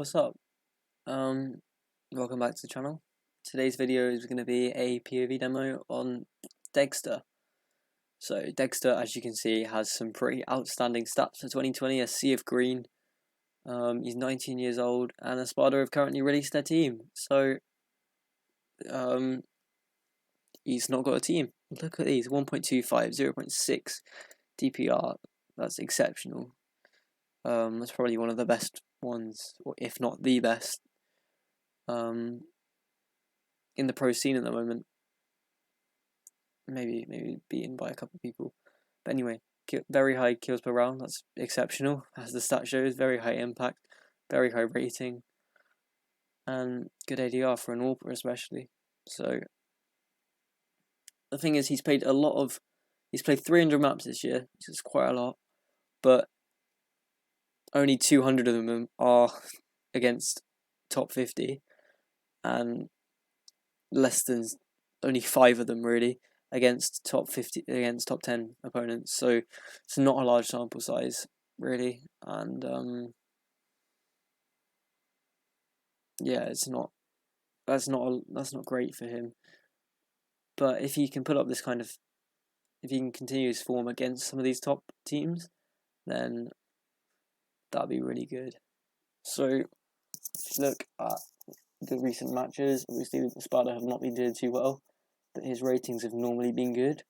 What's up? Welcome back to the channel. Today's video is going to be a POV demo on Degster. So Degster, as you can see, has some pretty outstanding stats for 2020, a sea of green. He's 19 years old, and Espada have currently released their team. So he's not got a team. Look at these, 1.25, 0.6 DPR. That's exceptional. That's probably one of the best ones, or if not the best, in the pro scene at the moment. Maybe beaten by a couple of people, but anyway, very high kills per round. That's exceptional, as the stat shows. Very high impact, very high rating, and good ADR for an AWPer especially. So the thing is, he's played 300 maps this year, which is quite a lot, but only 200 of them are against top 50, and only 5 of them really against top 10 opponents. So it's not a large sample size really, and yeah, that's not great for him. But if he can put up this if he can continue his form against some of these top teams, then that'd be really good. So if you look at the recent matches, obviously Espada have not been doing too well, but his ratings have normally been good.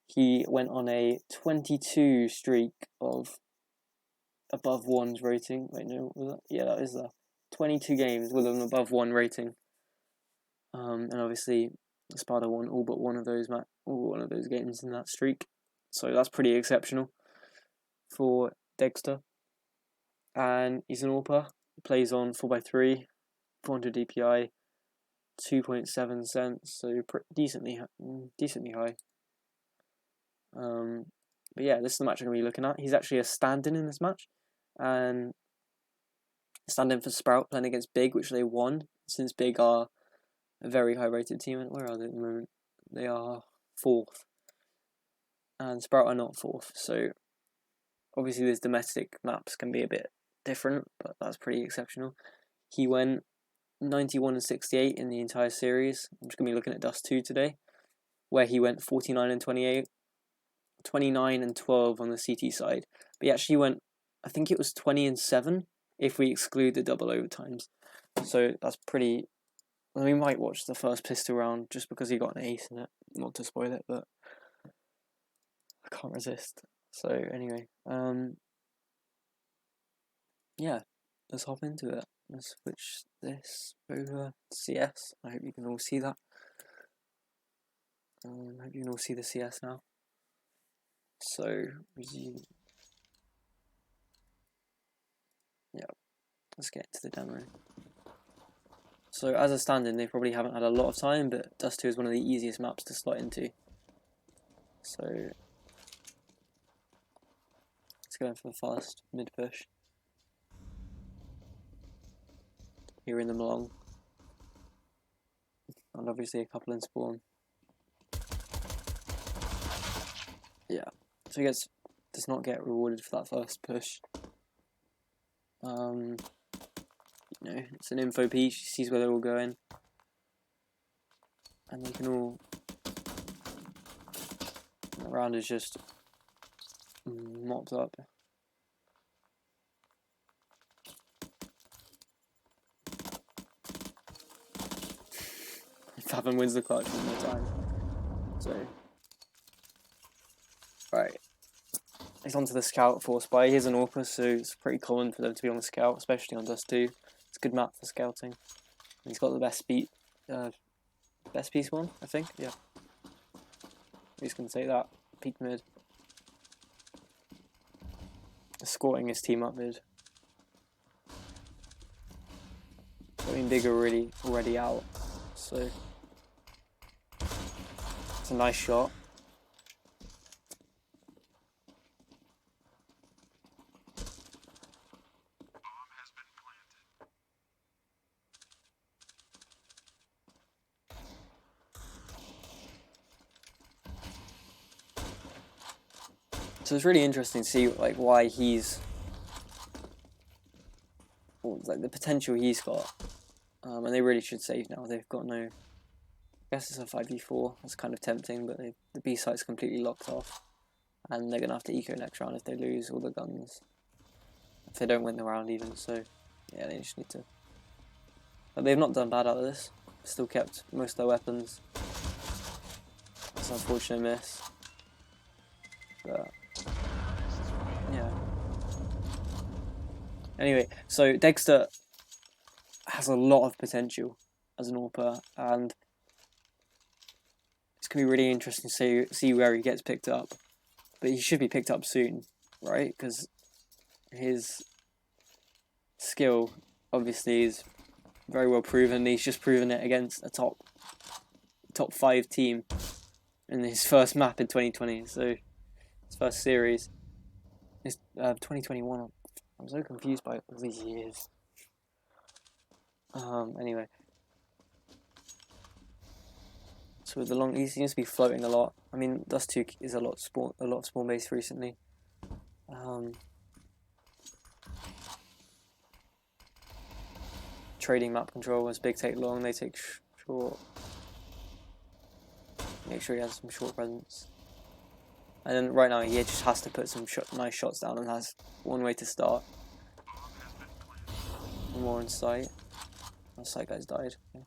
He went on a 22 streak of above 1's rating. Wait, no, was that? Yeah, that is that. 22 games with an above 1 rating. And obviously Espada won all but one of those games in that streak. So that's pretty exceptional for Degster. And he's an AWPer. He plays on 4x3, 400 DPI, 2.7 cents, so decently high. But yeah, this is the match I'm going to be looking at. He's actually a stand-in in this match, and stand-in for Sprout playing against Big, which they won, since Big are a very high-rated team. Where are they at the moment? They are 4th, and Sprout are not 4th, so obviously these domestic maps can be a bit different, but that's pretty exceptional. He went 91 and 68 in the entire series. I'm just going to be looking at Dust 2 today, where he went 49 and 28, 29 and 12 on the CT side. But he actually went, I think it was 20 and 7 if we exclude the double overtimes. So that's pretty. We might watch the first pistol round just because he got an ace in it. Not to spoil it, but I can't resist. So anyway, yeah, let's hop into it. Let's switch this over to CS. I hope you can all see that. I hope you can all see the CS now. So, yeah, let's get into the demo. So, as a stand-in, they probably haven't had a lot of time, but Dust 2 is one of the easiest maps to slot into. So, let's go in for the fast mid-push. Hearing them along. And obviously a couple in spawn. Yeah, so he does not get rewarded for that first push. You know, it's an info piece. He sees where they're all going, and they can all. The round is just mopped up. Fathom wins the clutch one more time. So, right. He's onto the scout for Spy. He's an AWPer, so it's pretty common for them to be on the scout, especially on Dust 2. It's a good map for scouting. And he's got the best piece one, I think. Yeah. He's going to take that. Peak mid. Escorting his team up mid. Getting Bigger already out. So it's a nice shot. So it's really interesting to see why he's like the potential he's got, and they really should save now. They've got no. I guess it's a 5v4. That's kind of tempting, but the B site's completely locked off, and they're gonna have to eco next round if they lose all the guns. If they don't win the round even, so yeah, they just need to. But they've not done bad out of this. Still kept most of their weapons. That's an unfortunate miss. But yeah. Anyway, so Degster has a lot of potential as an AWPer, and it's gonna be really interesting to see where he gets picked up. But he should be picked up soon, right? Because his skill obviously is very well proven. He's just proven it against a top 5 team in his first map in 2020. So his first series is 2021. I'm so confused by all these years. Anyway, so with the long, he seems to be floating a lot. I mean, Dust 2 is a lot of spawn based recently. Trading map control was big take long, they take short. Make sure he has some short presence. And then right now he just has to put some nice shots down and has one way to start. One more in sight. The sight guy's died. Okay.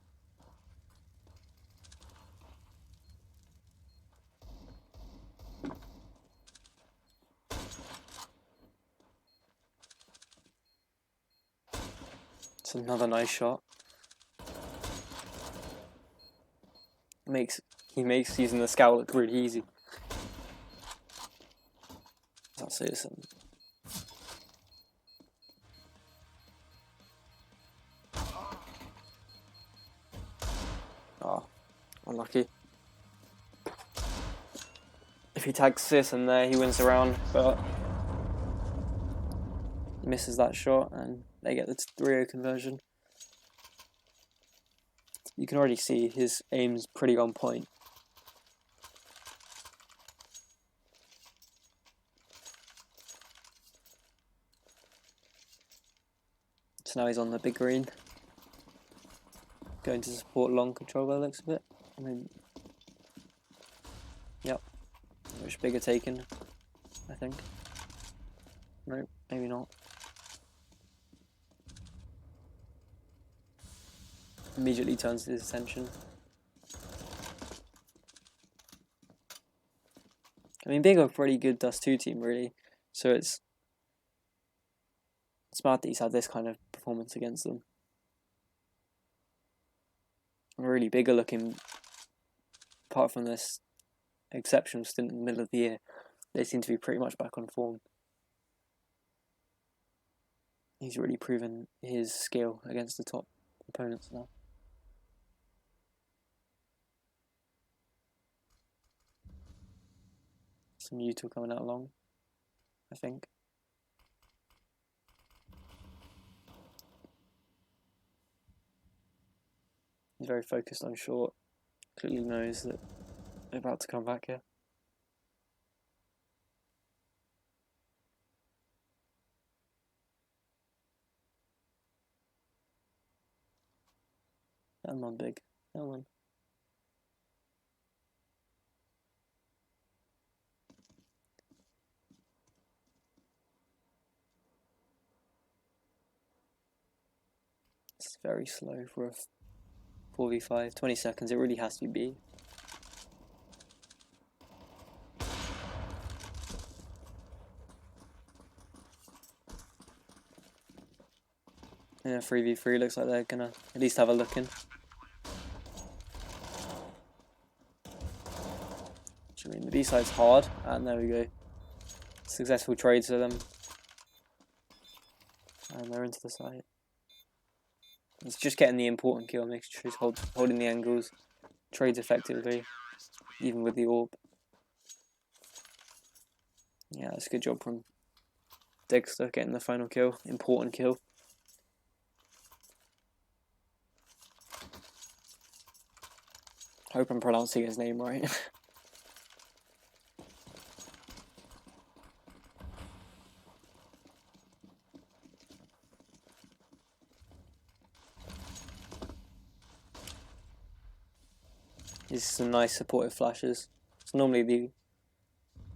It's another nice shot. He makes using the scout look really easy. That's citizen. Oh, unlucky. If he tags citizen there, he wins the round, but he misses that shot and they get the 3-0 conversion. You can already see his aim's pretty on point. So now he's on the big green. Going to support long control by the looks of it. I mean, yep. Much bigger taken, I think. No, maybe not. Immediately turns his attention. I mean, being a pretty good Dust 2 team, really. So it's smart that he's had this kind of performance against them. Really bigger looking, apart from this exceptional stint in the middle of the year, they seem to be pretty much back on form. He's really proven his skill against the top opponents now. Some util coming out long, I think. He's very focused on short. Clearly knows that they're about to come back here. That one big. That one. It's very slow for a 4v5. 20 seconds, it really has to be B. Yeah, 3v3 looks like they're gonna at least have a look in. I mean, the B side's hard, and there we go. Successful trades for them. And they're into the side. It's just getting the important kill, making sure he's holding the angles, trades effectively, even with the AWP. Yeah, that's a good job from Degster getting the final kill, important kill. Hope I'm pronouncing his name right. These are some nice supportive flashes. It's normally the...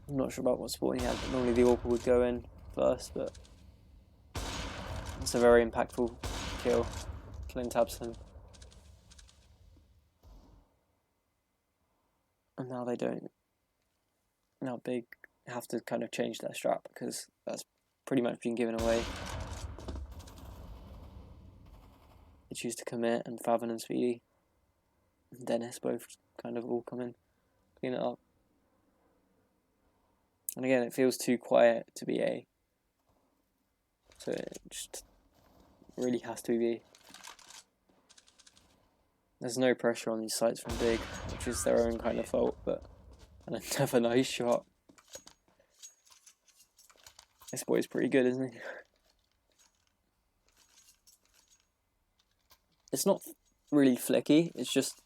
I'm not sure about what support he had, but normally the AWP would go in first, but it's a very impactful kill. Killing Tabson. And now they don't... Now Big have to kind of change their strat because that's pretty much been given away. They choose to commit, and Favon and Speedy and Dennis both kind of all come in, clean it up. And again, it feels too quiet to be A. So it just really has to be B. There's no pressure on these sites from Big, which is their own kind of fault, but another nice shot. This boy's pretty good, isn't he? It's not really flicky, it's just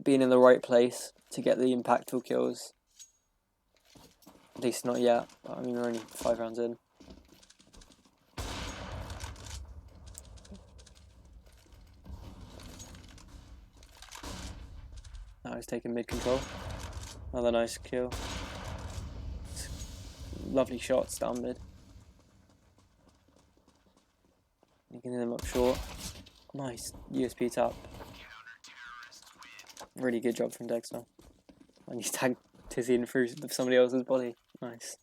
being in the right place to get the impactful kills. At least not yet. I mean, we're only 5 rounds in. Now he's taking mid control. Another nice kill. Lovely shots down mid. Making them up short. Nice USP tap. Really good job from Degster. And he's tagged Tizzy in through somebody else's body. Nice.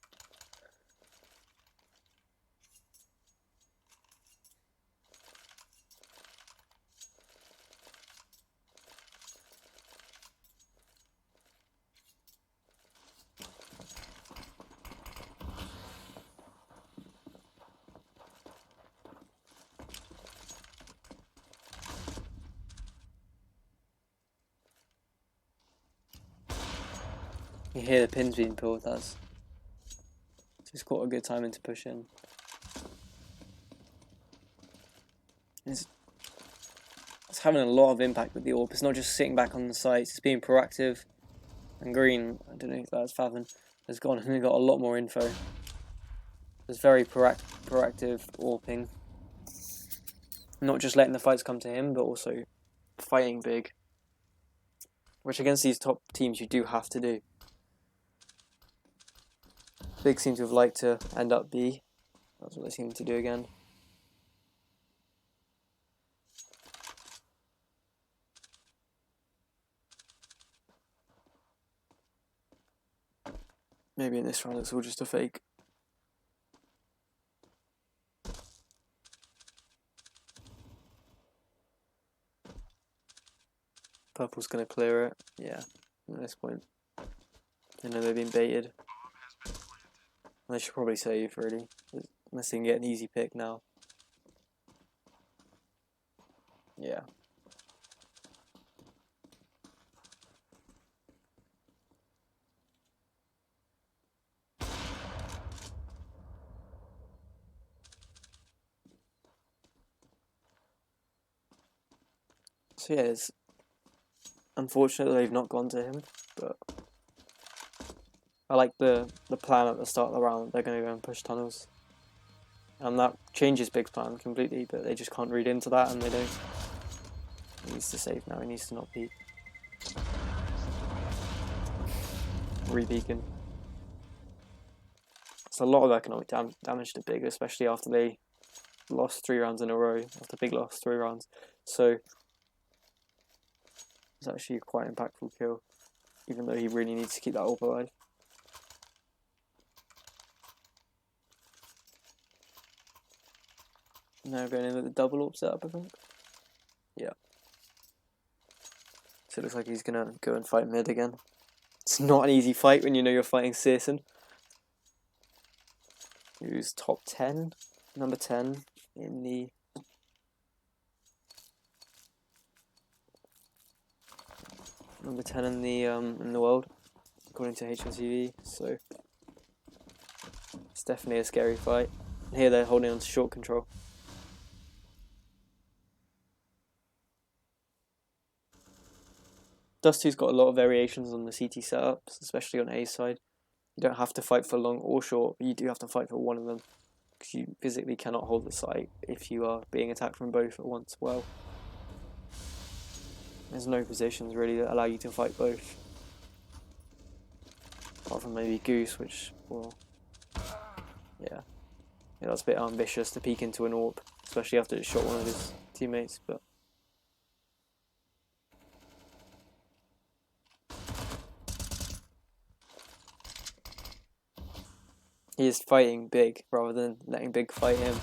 You hear the pins being pulled, that's just got a good timing to push in. It's having a lot of impact with the AWP. It's not just sitting back on the sites, it's being proactive. And Green, I don't know if that's Favon, has gone and got a lot more info. It's very proactive AWPing. Not just letting the fights come to him, but also fighting big. Which against these top teams you do have to do. Big seem to have liked to end up B. That's what they seem to do again. Maybe in this round it's all just a fake. Purple's going to clear it. Yeah, at this point. I know they've been baited. They should probably save, really. Unless they can get an easy pick now. Yeah. So yeah, it's unfortunate they've not gone to him, but I like the plan at the start of the round. They're going to go and push tunnels. And that changes Big's plan completely, but they just can't read into that and they don't. He needs to save now, he needs to not peek. Re-beacon. It's a lot of economic damage to Big, especially after they lost 3 rounds in a row, after Big lost 3 rounds. So it's actually a quite impactful kill, even though he really needs to keep that AWP alive. Now going in with the double AWP setup, I think. Yeah. So it looks like he's going to go and fight mid again. It's not an easy fight when you know you're fighting Searson, who's top 10, number 10 in the in the world, according to HLTV. So it's definitely a scary fight. Here they're holding on to short control. Dusty's got a lot of variations on the CT setups, especially on A's side. You don't have to fight for long or short, but you do have to fight for one of them, because you physically cannot hold the site if you are being attacked from both at once well. There's no positions really that allow you to fight both. Apart from maybe Goose, which, well, yeah, that's a bit ambitious to peek into an AWP, especially after it shot one of his teammates, but he is fighting big rather than letting big fight him,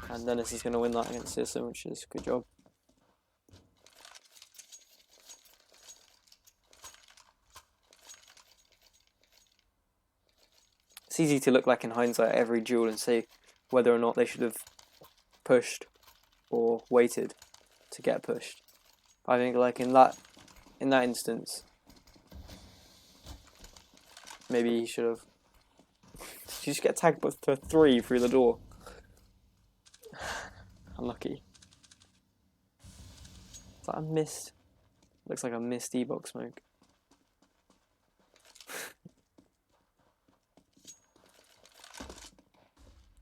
and Dennis is going to win that against System, which is a good job. It's easy to look back in hindsight at every duel and say whether or not they should have pushed or waited to get pushed. I think like in that instance, maybe he should have. Did you just get tagged for 3 through the door? Unlucky. Is that a missed? Looks like a missed E-box smoke.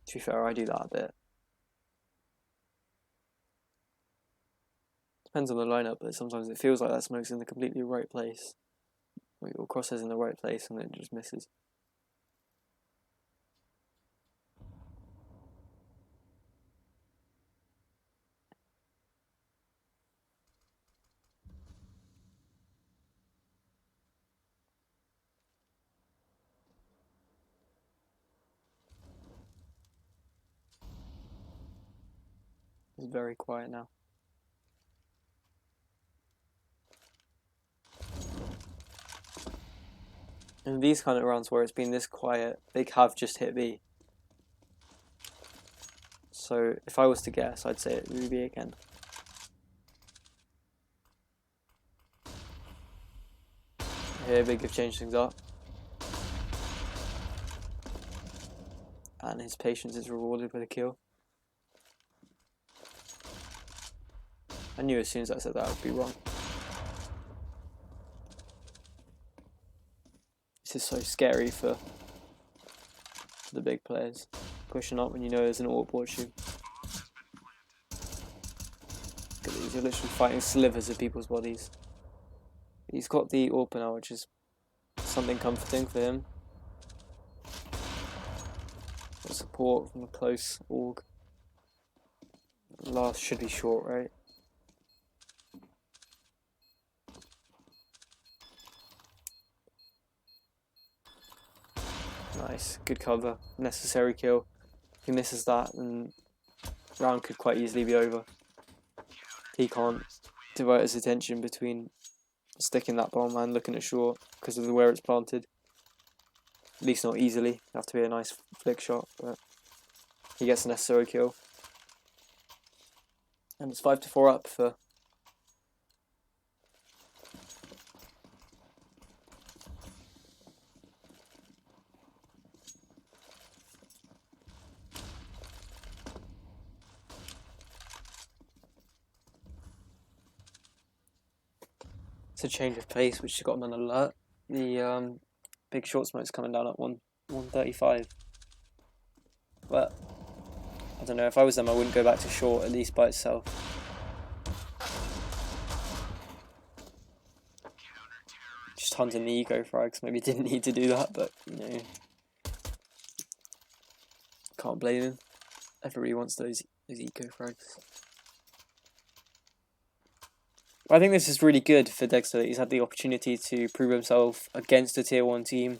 To be fair, I do that a bit. Depends on the lineup, but sometimes it feels like that smoke's in the completely right place. Your crosshairs in the right place and it just misses. It's very quiet now. In these kind of rounds where it's been this quiet, they have just hit B. So if I was to guess, I'd say it would be B again. Here, Big have changed things up. And his patience is rewarded with a kill. I knew as soon as I said that I would be wrong. This is so scary for the big players. Pushing up when you know there's an AWP watching. Look at these, you're literally fighting slivers of people's bodies. He's got the AWP now, which is something comforting for him. Got support from a close AUG. Last should be short, right? Nice, good cover, necessary kill. If he misses that, then round could quite easily be over. He can't divert his attention between sticking that bomb and looking at short because of where it's planted. At least not easily. It'd have to be a nice flick shot, but he gets a necessary kill. And it's 5-4 up for it's a change of pace which got him an alert. The big short smoke's coming down at 135. But I don't know, if I was them I wouldn't go back to short, at least by itself. Just hunting the eco frags, maybe didn't need to do that, but you know, can't blame him. Everybody wants those eco frags. I think this is really good for Degster that he's had the opportunity to prove himself against a tier 1 team.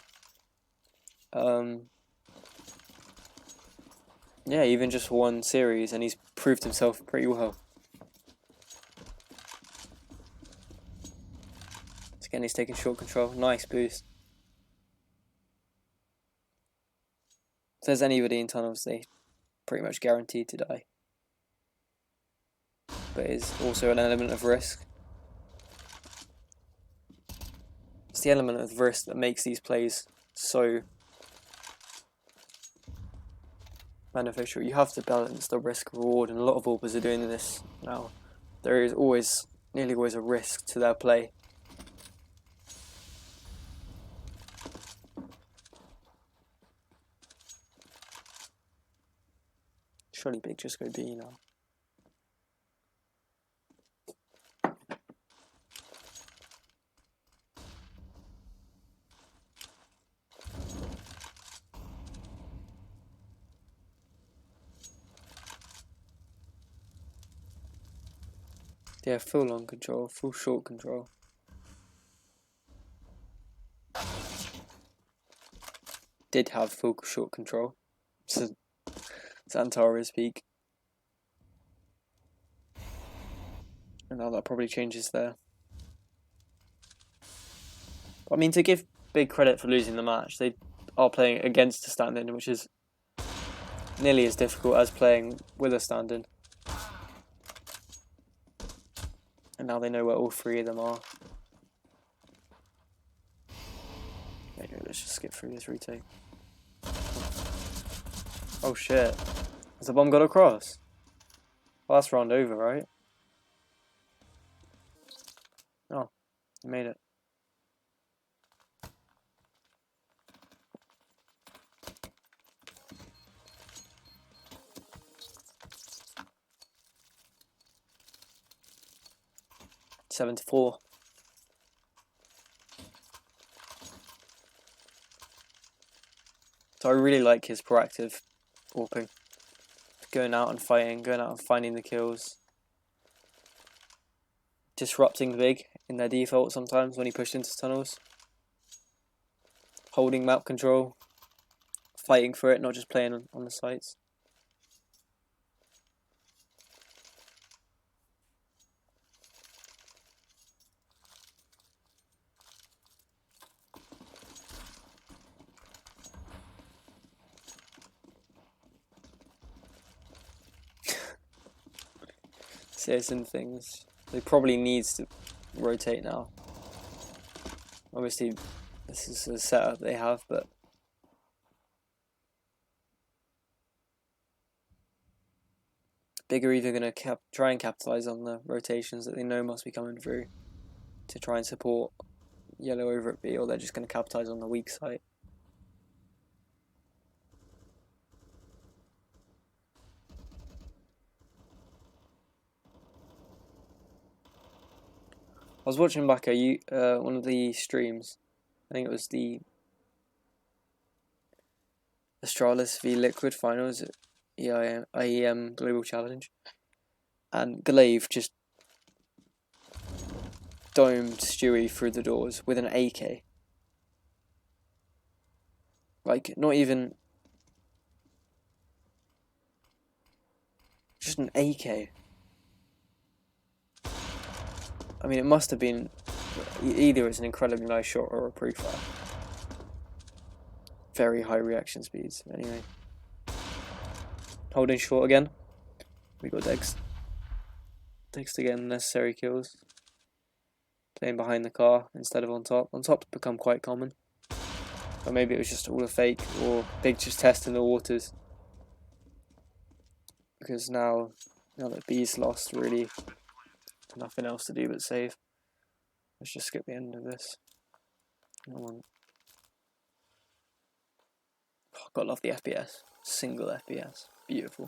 Yeah, even just for one series, and he's proved himself pretty well. Again, he's taking short control. Nice boost. If there's anybody in tunnels, they pretty much guaranteed to die. But it's also an element of risk. It's the element of risk that makes these plays so beneficial. You have to balance the risk reward, and a lot of AWPers are doing this now. There is nearly always a risk to their play. Surely Big just go B now. Yeah, full long control, full short control. Did have full short control. So it's Antara's peak. And now that probably changes there. But, I mean, to give big credit for losing the match, they are playing against a stand-in, which is nearly as difficult as playing with a stand-in. And now they know where all three of them are. There you go, let's just skip through this retake. Oh shit. Has the bomb got across? Well, that's round over, right? Oh, you made it. Seven to 4. So I really like his proactive warping. Going out and fighting, going out and finding the kills. Disrupting big in their default sometimes when he pushed into tunnels. Holding map control. Fighting for it, not just playing on the sites. Citizen things. They probably needs to rotate now. Obviously, this is a setup they have, but Big are either going to try and capitalise on the rotations that they know must be coming through to try and support Yellow over at B, or they're just going to capitalise on the weak side. I was watching back one of the streams. I think it was the Astralis v Liquid finals at IEM Global Challenge, and Glaive just domed Stewie through the doors with an AK. Like, not even just an AK. I mean, it must have been either it's an incredibly nice shot or a pre-fire. Very high reaction speeds. Anyway, holding short again. We got Degster getting necessary kills. Playing behind the car instead of on top. On top's become quite common. Or maybe it was just all a fake, or Big just testing the waters. Because now that B's lost, really nothing else to do but save. Let's just skip the end of this. Oh, gotta love the FPS. Single FPS. Beautiful.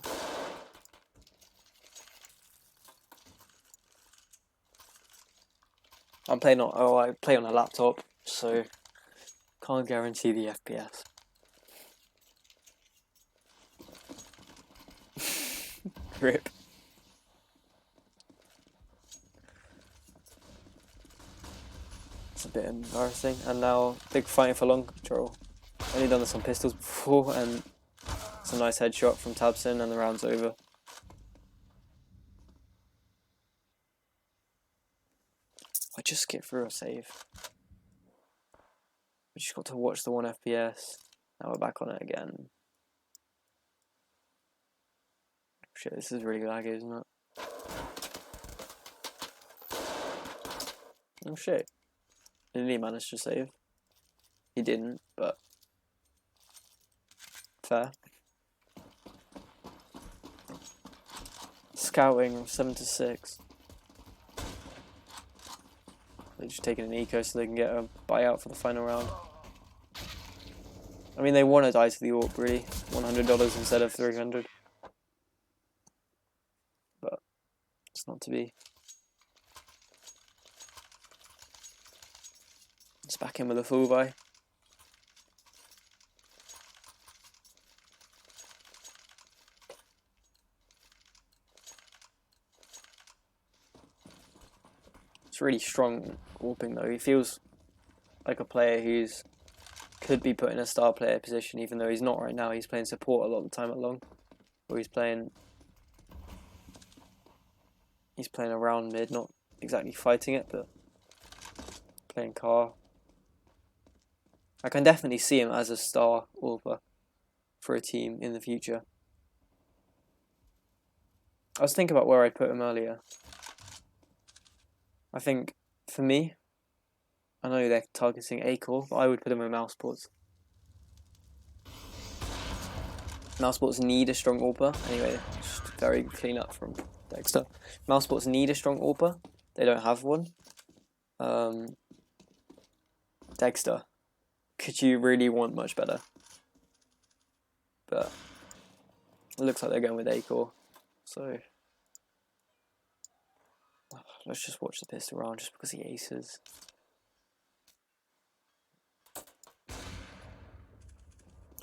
I play on a laptop, so can't guarantee the FPS. Rip. It's a bit embarrassing. And now Big fighting for long control. Only done this on pistols before, and it's a nice headshot from Tabson, and the round's over. I just skipped through a save. We just got to watch the 1 FPS. Now we're back on it again. Shit, this is really laggy, isn't it? Oh shit. Didn't he manage to save? He didn't, but fair. Scouting 7 to 6. They're just taking an eco so they can get a buyout for the final round. I mean, they want to die to the AWP, really. $100 instead of $300. But it's not to be. It's back in with a full buy. It's really strong warping though. He feels like a player who's could be put in a star player position, even though he's not right now. He's playing support a lot of the time at long, or he's playing around mid, not exactly fighting it, but playing car. I can definitely see him as a star AWPer for a team in the future. I was thinking about where I put him earlier. I think, for me, I know they're targeting A-Core, but I would put him in Mousesports. Mousesports need a strong AWPer. Anyway, just very clean up from Degster. Mousesports need a strong AWPer. They don't have one. Degster. Could you really want much better? But it looks like they're going with A-Core. So let's just watch the pistol round just because he aces.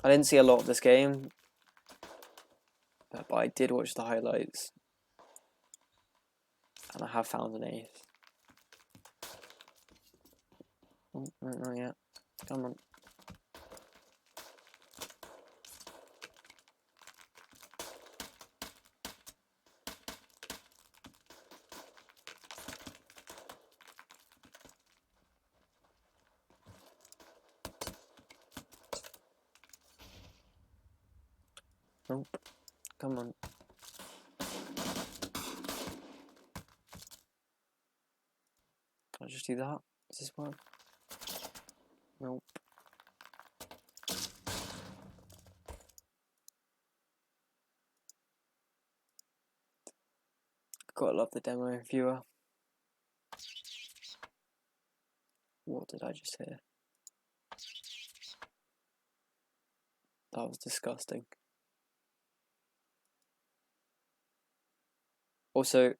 I didn't see a lot of this game, but I did watch the highlights. And I have found an ace. Oh, not yet. Come on. Nope. Come on. Can I just do that? Is this one? Nope. Gotta love the demo viewer. What did I just hear? That was disgusting. Also,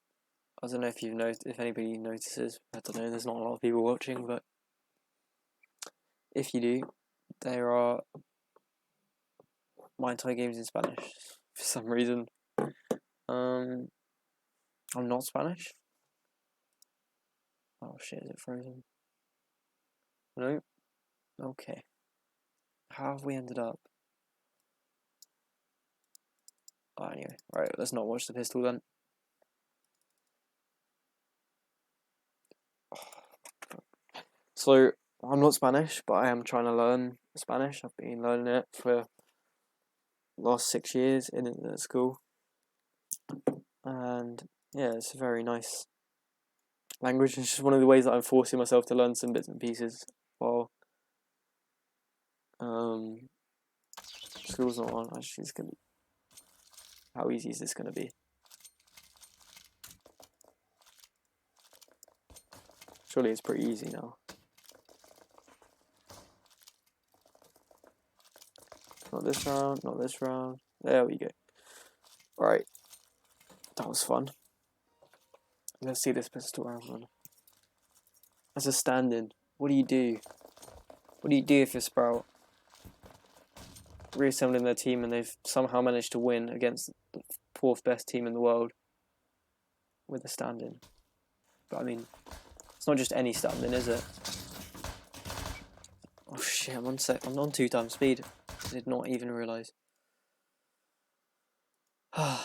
I don't know if you've noticed, if anybody notices. I don't know. There's not a lot of people watching, but if you do, there are my entire games in Spanish for some reason. I'm not Spanish. Oh shit! Is it frozen? No. Okay. How have we ended up? Oh, anyway, right. Let's not watch the pistol then. So I'm not Spanish, but I am trying to learn Spanish. I've been learning it for the last 6 years at school, and yeah, it's a very nice language. It's just one of the ways that I'm forcing myself to learn some bits and pieces while school's not on. Actually, it's gonna. How easy is this gonna be? Surely it's pretty easy now. Not this round, not this round. There we go. Right. That was fun. Let's see this pistol round one. As a stand-in, what do you do? What do you do if you're Sprout reassembling their team and they've somehow managed to win against the 4th best team in the world with a stand-in? But I mean, it's not just any stand-in, is it? Oh shit, I'm on 2 times speed. I did not even realise. Going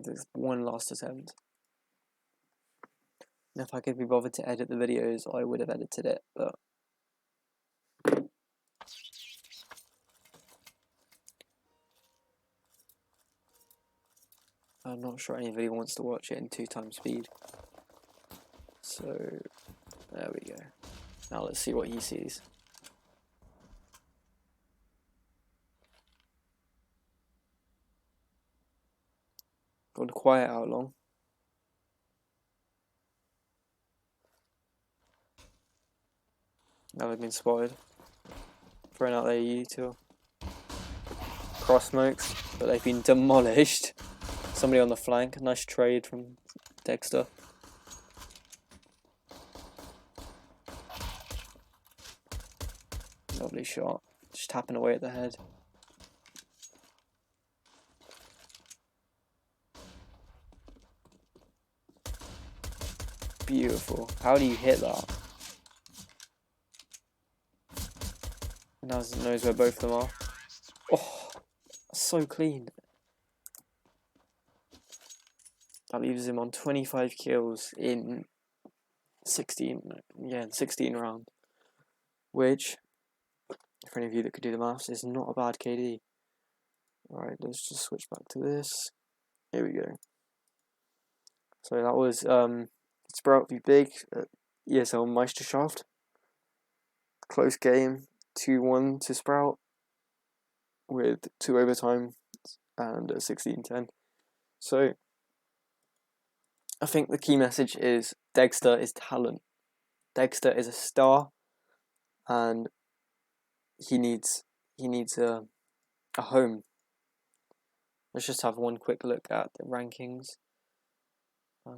for this one last attempt. And if I could be bothered to edit the videos, I would have edited it, but I'm not sure anybody wants to watch it in 2 times speed. So there we go. Now let's see what he sees. Gone quiet out long. Now they've been spotted. Thrown out their U2. Cross smokes, but they've been demolished. Somebody on the flank. Nice trade from Degster. Lovely shot. Just tapping away at the head. beautiful. How do you hit that? Now knows where both of them are. Oh, so clean. That leaves him on 25 kills in 16 rounds. Which, for any of you that could do the maths, is not a bad KD. Alright, let's just switch back to this. Here we go. So that was Sprout v Big at ESL Meisterschaft. Close game, 2-1 to Sprout with 2 overtime and a 16-10. So I think the key message is Degster is talent. Degster is a star, and he needs a home. Let's just have one quick look at the rankings. Where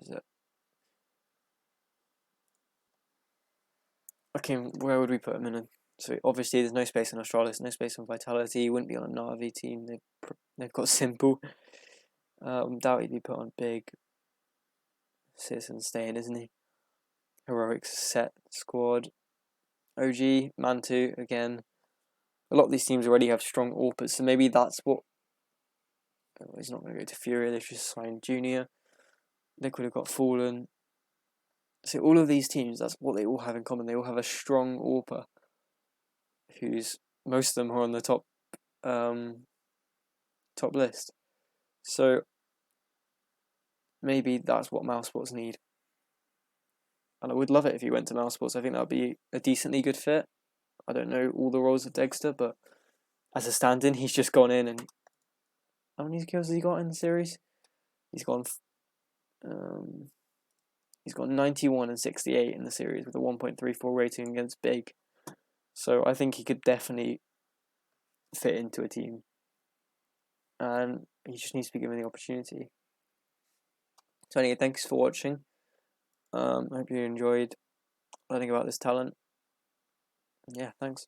is it? Okay, where would we put him in? So obviously there's no space on Astralis, no space on Vitality. He wouldn't be on a Na'Vi team. They've got Simple. Doubt he'd be put on Big. Citizen staying, isn't he? Heroics set squad. OG, Mantu again. A lot of these teams already have strong AWPers, so maybe that's what. Oh, he's not going to go to Fury. They've just signed Junior. Liquid have got Fallen. So all of these teams, that's what they all have in common. They all have a strong AWPer, who's most of them are on the top list. So maybe that's what Mousesports need. And I would love it if he went to Mousesports. I think that would be a decently good fit. I don't know all the roles of Degster, but as a stand-in, he's just gone in and... How many kills has he got in the series? He's got 91 and 68 in the series with a 1.34 rating against Big. So I think he could definitely fit into a team. And he just needs to be given the opportunity. So anyway, thanks for watching. I hope you enjoyed learning about this talent. Yeah, thanks.